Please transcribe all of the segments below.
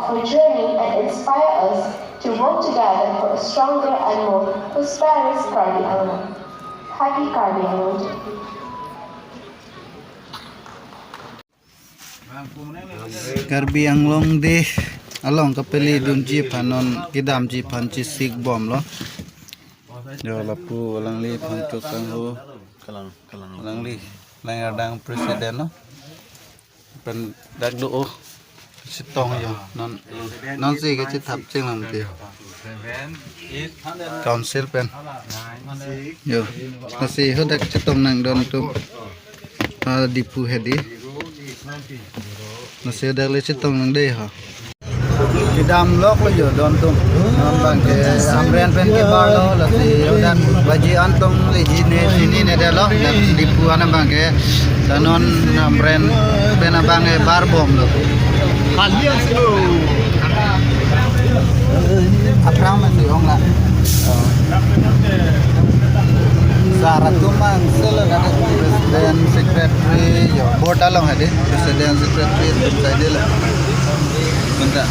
of our journey and inspire us to work together for a stronger and more prosperous Karbi Anglong. Happy Karbi Anglong Day. Karbi anglong de along kapeli dun ji panon kidam ji pan chi sik bom lo yo lapu alang li pan tu kang ho alang li lang adang presiden lo pen dak do sitong yo non si cái chit thap cheng lam ti council pen yo nasi ho dak chitong nang don tu dipu hedi nasi dak le chitong nang de ha kidam lok lo yo don tu non bang ke amren pen ke bar lo la si dan baji antong le ji ne sini ne de lo dan dipu ana bang ke danon amren pen abang e bar bom lo kalian selo aprang man di ong la Sarat tumang selo na presiden secretary yo board along hade presiden secretary tum sai de la benda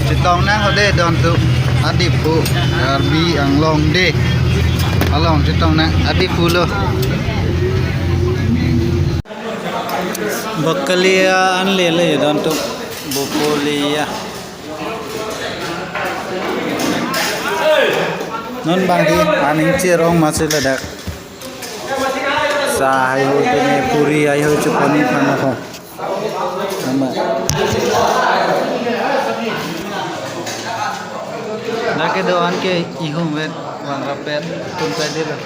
Citong nang hode don tu adipu Karbi anglong de along citong nang adipu lo bakalia an le le don tu bopolia non bang di aning chirong masih ledak sa ayo tene puri ayo chupani phana ho nama na ke doan ke ihum vet wang rapet tum sai de la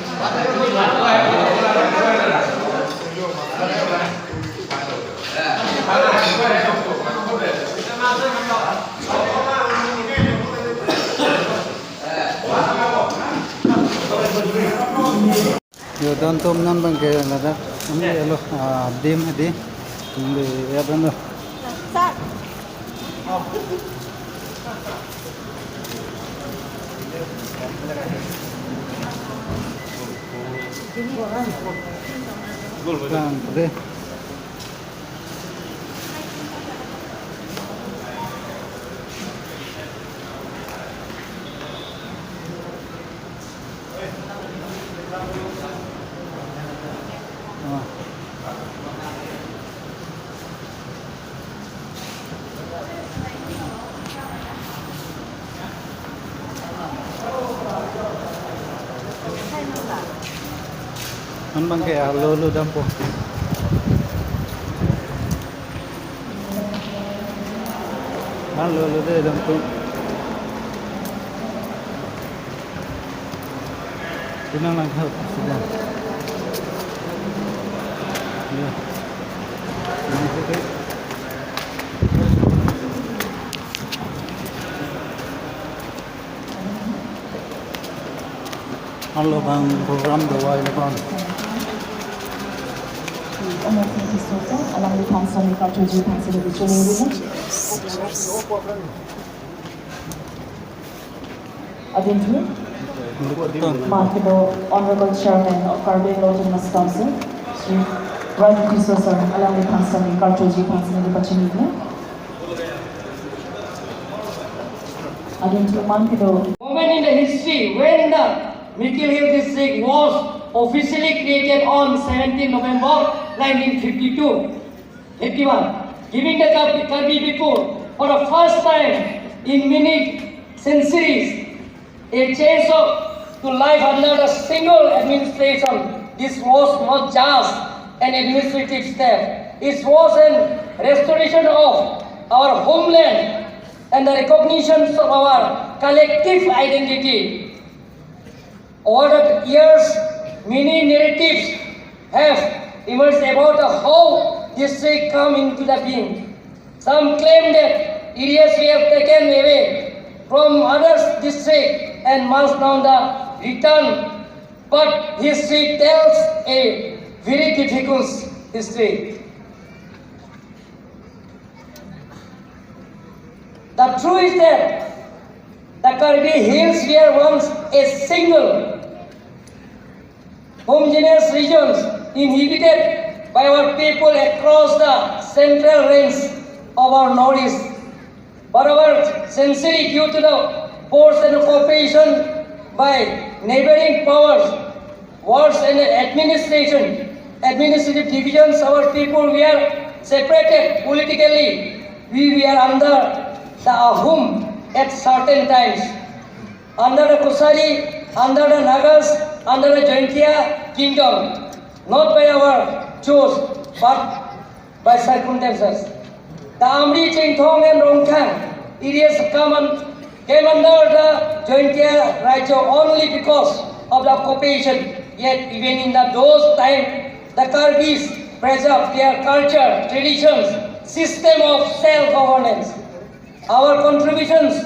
yo don tom non bang ke la da amle lo dim adi tumle ya ban lo Bang, deh. An bang ke lo dampo an lo de dampo tinang lang help sudah ya ini sedikit halo bang program doa ini bang along with Hanson Karbi Adentry, Markado Honorable Chairman of Karbi Autonomous Council, Sri Raju Kisosar, along with Hanson Karbi Adentry, Markado. Moment in the history when the Mikil Hill district was officially created on 17 November 1952, 51, giving the Karbi people for the first time in many centuries a chance to live under a single administration. This was not just an administrative step. It was a restoration of our homeland and the recognition of our collective identity. Over the years, many narratives have emerged about how district come into the being. Some claim that areas we have taken away from others district and must now the return. But history tells a very difficult history. The truth is that the Karbi hills were once a single homogeneous regions inhabited by our people across the central range of our northeast. But over century, due to the force and cooperation by neighboring powers, wars and administrative divisions, our people were separated politically. We were under the Ahum at certain times, under the Kusari, under the Nagas, under the Jaintia kingdom, not by our choice, but by circumstances. The Amri, Chingthong and Rongkang areas came under the Jaintia Raja only because of the occupation. Yet even in those times, the Karbis preserved their culture, traditions, system of self-governance. Our contributions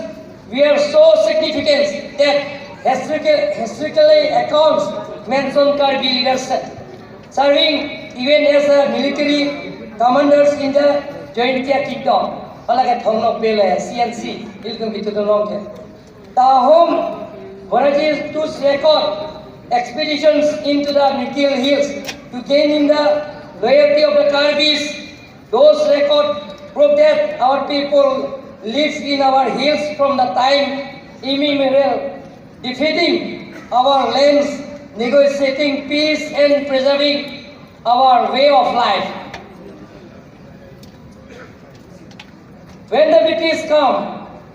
were so significant that historically accounts mention Karbi leaders serving even as military commanders in the Jaintia kingdom. Like Thongnok Bele, CNC, is going to be to the long term. The home voyages to record expeditions into the Mikil Hills to gain in the loyalty of the Karbis. Those records prove that our people lived in our hills from the time immemorial, defending our lands, negotiating peace and preserving our way of life. When the British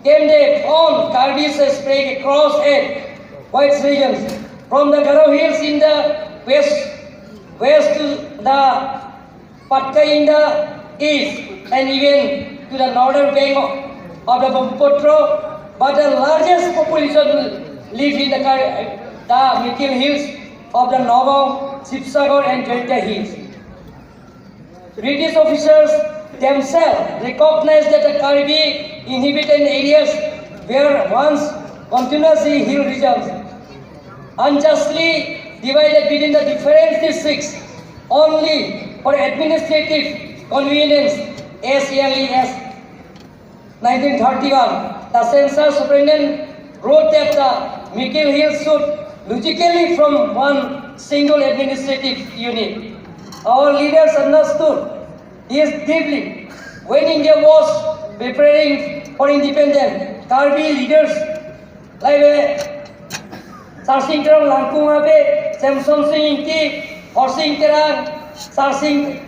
came they found Karbis spread across eight white regions, from the Garo Hills in the west to the Patka in the east, and even to the northern bank of the Brahmaputra. But the largest population live in the Mikil Hills of the Nagaon, Sipsagar and Jaintia Hills. British officers themselves recognized that the Karbi inhabited areas were once continuously hill regions, unjustly divided between the different districts only for administrative convenience. As early as 1931, the census superintendent wrote that the Mikil Hills should logically from one single administrative unit. Our leaders understood this deeply. When India was preparing for independence, Karbi leaders like Sarsingterang Langkung Abe, Samson Singh Inti, Horsing Terang, Sarsing